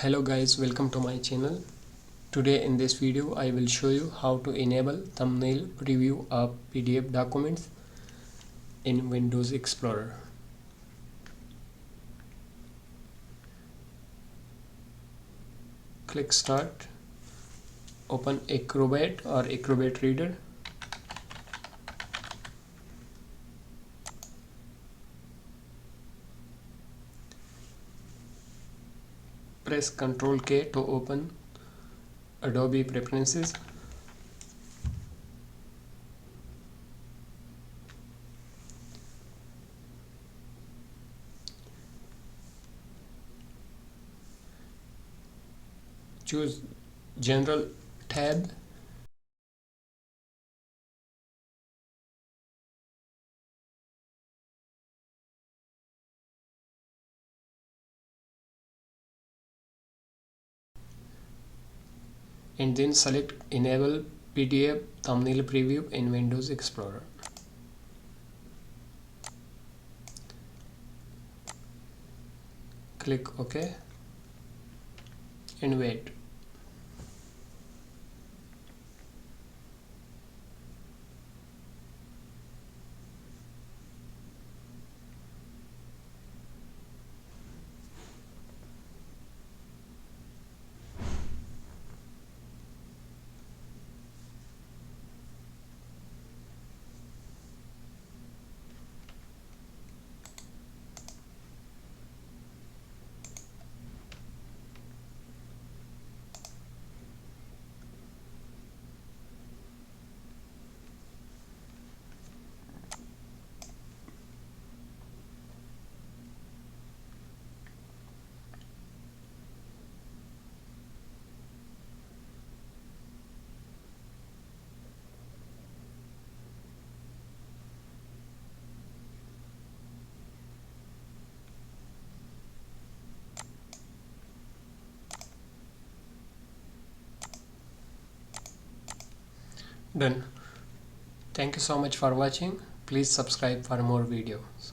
Hello guys, welcome to my channel. Today in this video I will show you how to enable thumbnail preview of PDF documents in Windows Explorer. Click Start, open Acrobat or Acrobat Reader. Press Ctrl K to open Adobe Preferences. Choose General tab. And then select Enable PDF Thumbnail Preview in Windows Explorer. Click OK and wait. Done. Thank you so much for watching. Please subscribe for more videos.